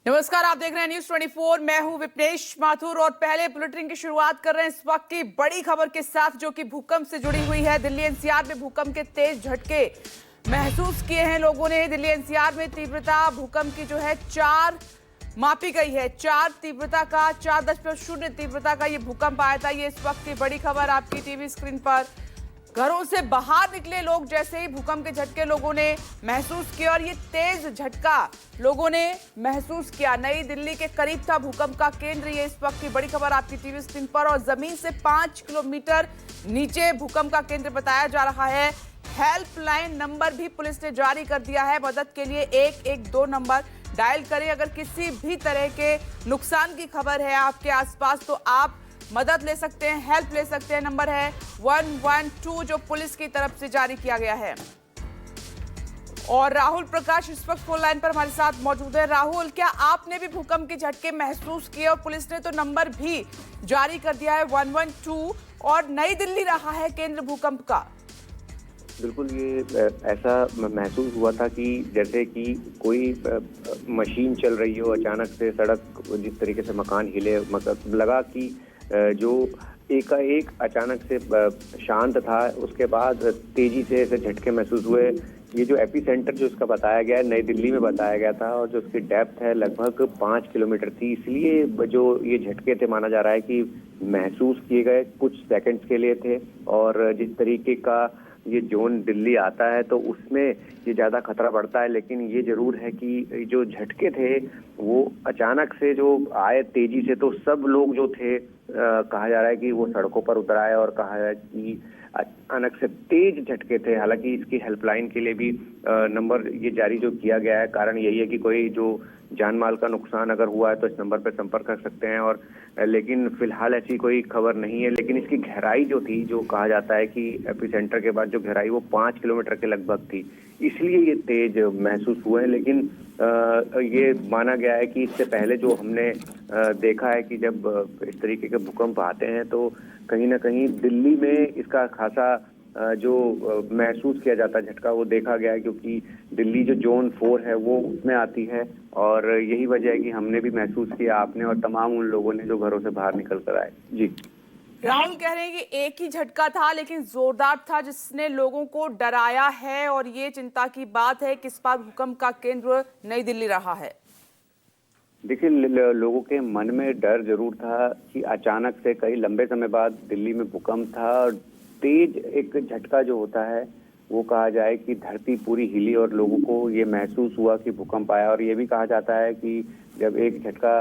नमस्कार, आप देख रहे हैं न्यूज 24। मैं हूं विपनेश माथुर और पहले बुलेटिन की शुरुआत कर रहे हैं इस वक्त की बड़ी खबर के साथ, जो कि भूकंप से जुड़ी हुई है। दिल्ली एनसीआर में भूकंप के तेज झटके महसूस किए हैं लोगों ने। दिल्ली एनसीआर में तीव्रता भूकंप की जो है 4 मापी गई है। 4 तीव्रता का 4.0 तीव्रता का ये भूकंप आया था। ये इस वक्त की बड़ी खबर आपकी टीवी स्क्रीन पर। घरों से बाहर निकले लोग जैसे ही भूकंप के झटके लोगों ने महसूस किया, और ये तेज झटका लोगों ने महसूस किया। नई दिल्ली के करीब था भूकंप का केंद्र। ये इस वक्त की बड़ी खबर आपकी टीवी स्क्रीन पर। और जमीन से 5 किलोमीटर नीचे भूकंप का केंद्र बताया जा रहा है। हेल्पलाइन नंबर भी पुलिस ने जारी कर दिया है। मदद के लिए 112 नंबर डायल करें। अगर किसी भी तरह के नुकसान की खबर है आपके आसपास तो आप मदद ले सकते हैं, हेल्प ले सकते हैं। नंबर है 112 जो पुलिस की तरफ से जारी किया गया है। और राहुल प्रकाश इस वक्त फोन लाइन पर हमारे साथ मौजूद है। राहुल, क्या आपने भी भूकंप के झटके महसूस किए? और पुलिस ने तो नंबर भी जारी कर दिया है 112, और नई दिल्ली रहा है केंद्र भूकंप का। बिल्कुल, ये ऐसा महसूस हुआ था कि जैसे कि कोई मशीन चल रही हो, अचानक से सड़क जिस तरीके से मकान हिले, मतलब लगा कि जो एकाएक अचानक से शांत था, उसके बाद तेजी से ऐसे झटके महसूस हुए। ये जो एपी सेंटर जो इसका बताया गया है, नई दिल्ली में बताया गया था, और जो उसकी डेप्थ है लगभग 5 किलोमीटर थी। इसलिए जो ये झटके थे, माना जा रहा है कि महसूस किए गए कुछ सेकंड्स के लिए थे। और जिस तरीके का ये जोन दिल्ली आता है तो उसमें ये ज़्यादा खतरा बढ़ता है, लेकिन ये जरूर है कि जो झटके थे वो अचानक से जो आए तेजी से, तो सब लोग जो थे कहा जा रहा है कि वो सड़कों पर उतर आए, और कहा है कि अचानक से तेज झटके थे। हालांकि इसकी हेल्पलाइन के लिए भी नंबर ये जारी जो किया गया है, कारण यही है कि कोई जो जान माल का नुकसान अगर हुआ है तो इस नंबर पर संपर्क कर सकते हैं। और लेकिन फिलहाल ऐसी कोई खबर नहीं है। लेकिन इसकी गहराई जो थी, जो कहा जाता है कि एपी सेंटर के बाद जो गहराई वो 5 किलोमीटर के लगभग थी, इसलिए ये तेज महसूस हुए हैं। लेकिन ये माना गया है कि इससे पहले जो हमने देखा है कि जब इस तरीके के भूकंप आते हैं तो कहीं ना कहीं दिल्ली में इसका खासा जो महसूस किया जाता है झटका, वो देखा गया है, क्योंकि दिल्ली जो जोन 4 है वो उसमें आती है। और यही वजह है कि हमने भी महसूस किया, आपने और तमाम उन लोगों ने जो घरों से बाहर निकल कर आए। जी, राहुल कह रहे हैं कि एक ही झटका था लेकिन जोरदार था, जिसने लोगों को डराया है। और ये चिंता की बात है कि इस बार भूकंप का केंद्र नई दिल्ली रहा है। देखिए, लोगों के मन में डर जरूर था कि अचानक से कई लंबे समय बाद दिल्ली में भूकंप था, और तेज एक झटका जो होता है वो कहा जाए कि धरती पूरी हिली और लोगों को ये महसूस हुआ कि भूकंप आया। और ये भी कहा जाता है कि जब एक झटका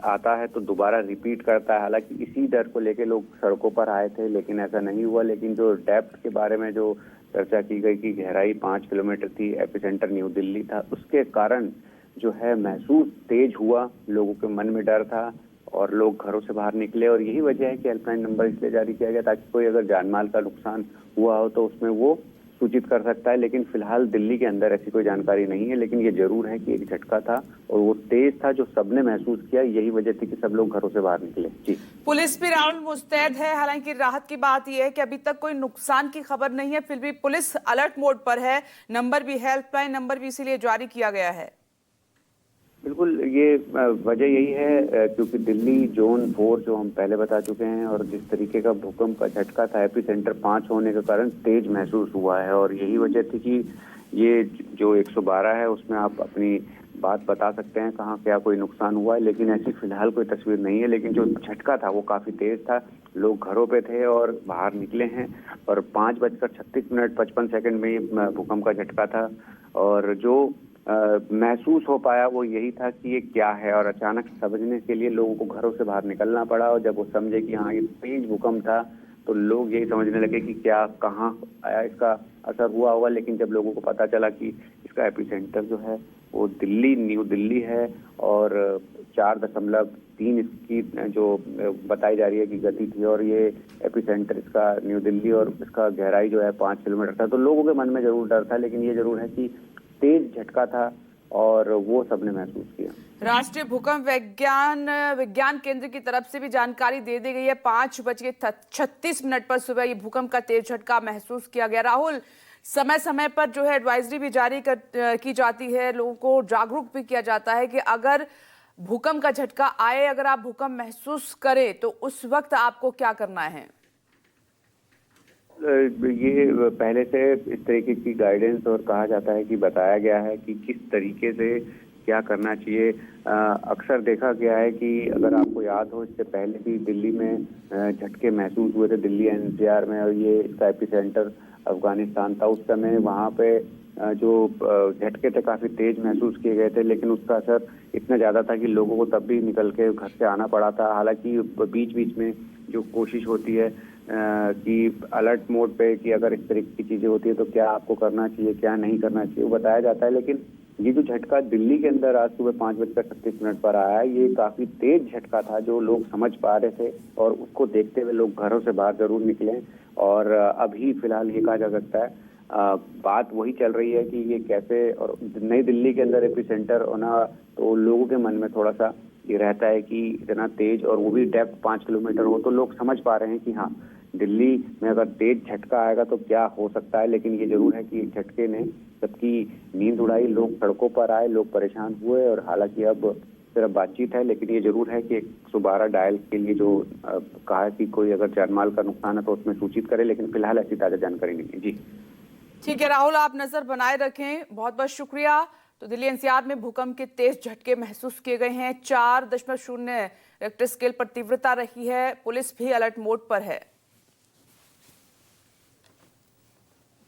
आता है तो दोबारा रिपीट करता है। हालांकि इसी डर को लेके लोग सड़कों पर आए थे, लेकिन ऐसा नहीं हुआ। लेकिन जो डेप्थ के बारे में जो चर्चा की गई कि गहराई 5 किलोमीटर थी, एपिसेंटर न्यू दिल्ली था, उसके कारण जो है महसूस तेज हुआ, लोगों के मन में डर था और लोग घरों से बाहर निकले। और यही वजह है कि हेल्पलाइन नंबर इसलिए जारी किया गया ताकि कोई अगर जानमाल का नुकसान हुआ हो तो उसमें वो सूचित कर सकता है। लेकिन फिलहाल दिल्ली के अंदर ऐसी कोई जानकारी नहीं है। लेकिन ये जरूर है कि एक झटका था और वो तेज था जो सबने महसूस किया। यही वजह थी कि सब लोग घरों से बाहर निकले। जी, पुलिस भी राउंड मुस्तैद है। हालांकि राहत की बात यह है कि अभी तक कोई नुकसान की खबर नहीं है, फिर भी पुलिस अलर्ट मोड पर है। नंबर भी, हेल्पलाइन नंबर भी इसीलिए जारी किया गया है। बिल्कुल, ये वजह यही है क्योंकि दिल्ली जोन 4 जो हम पहले बता चुके हैं, और जिस तरीके का भूकंप का झटका था एपी सेंटर 5 होने के कारण तेज महसूस हुआ है। और यही वजह थी कि ये जो 112 है उसमें आप अपनी बात बता सकते हैं कहाँ क्या कोई नुकसान हुआ है। लेकिन ऐसी फिलहाल कोई तस्वीर नहीं है। लेकिन जो झटका था वो काफी तेज था, लोग घरों पे थे और बाहर निकले हैं। और 5:36 में भूकंप का झटका था, और जो महसूस हो पाया वो यही था कि ये क्या है। और अचानक समझने के लिए लोगों को घरों से बाहर निकलना पड़ा, और जब वो समझे कि हाँ ये तेज भूकंप था तो लोग यही समझने लगे कि क्या कहाँ आया, इसका असर हुआ होगा। लेकिन जब लोगों को पता चला कि इसका एपिसेंटर जो है वो दिल्ली, न्यू दिल्ली है, और 4.3 इसकी जो बताई जा रही है कि गति थी, और ये एपिसेंटर इसका न्यू दिल्ली और इसका गहराई जो है 5 किलोमीटर था, तो लोगों के मन में जरूर डर था। लेकिन ये जरूर है कि तेज झटका था और वो सबने महसूस किया। राष्ट्रीय भूकंप विज्ञान केंद्र की तरफ से भी जानकारी दे दी गई है। 5:36 पर सुबह ये भूकंप का तेज झटका महसूस किया गया। राहुल, समय समय पर जो है एडवाइजरी भी जारी की जाती है, लोगों को जागरूक भी किया जाता है कि अगर भूकंप का झटका आए, अगर आप भूकंप महसूस करें तो उस वक्त आपको क्या करना है? ये पहले से इस तरीके की गाइडेंस और कहा जाता है कि बताया गया है कि किस तरीके से क्या करना चाहिए। अक्सर देखा गया है कि अगर आपको याद हो, इससे पहले भी दिल्ली में झटके महसूस हुए थे, दिल्ली एनसीआर में, और ये इसका एपिसेंटर अफगानिस्तान था। उस समय वहाँ पे जो झटके थे काफी तेज महसूस किए गए थे, लेकिन उसका असर इतना ज्यादा था कि लोगों को तब भी निकल के घर से आना पड़ा था। हालांकि बीच बीच में जो कोशिश होती है कि अलर्ट मोड पे कि अगर इस तरीके की चीजें होती है तो क्या आपको करना चाहिए, क्या नहीं करना चाहिए, वो बताया जाता है। लेकिन ये जो झटका दिल्ली के अंदर आज सुबह 5:36 पर आया है, ये काफी तेज झटका था जो लोग समझ पा रहे थे, और उसको देखते हुए लोग घरों से बाहर जरूर निकले। और अभी फिलहाल ये कहा जा सकता है, बात वही चल रही है कि ये कैसे, और नई दिल्ली के अंदर एपिसेंटर होना, तो लोगों के मन में थोड़ा सा ये रहता है कि इतना तेज, और वो भी डेप्थ 5 किलोमीटर हो, तो लोग समझ पा रहे हैं कि हाँ, दिल्ली में अगर तेज झटका आएगा तो क्या हो सकता है। लेकिन ये जरूर है कि इस झटके ने सबकी नींद उड़ाई, लोग सड़कों पर आए, लोग परेशान हुए। और हालांकि अब सिर्फ बातचीत है, लेकिन ये जरूर है कि 112 डायल के लिए जो कहा है कि कोई अगर जानमाल का नुकसान है तो उसमें सूचित करे, लेकिन फिलहाल ऐसी ताजा जानकारी नहीं है। जी ठीक है राहुल, आप नजर बनाए रखें, बहुत बहुत शुक्रिया। तो दिल्ली एनसीआर में भूकंप के तेज झटके महसूस किए गए हैं। 4.0 रिक्टर स्केल पर तीव्रता रही है। पुलिस भी अलर्ट मोड पर है।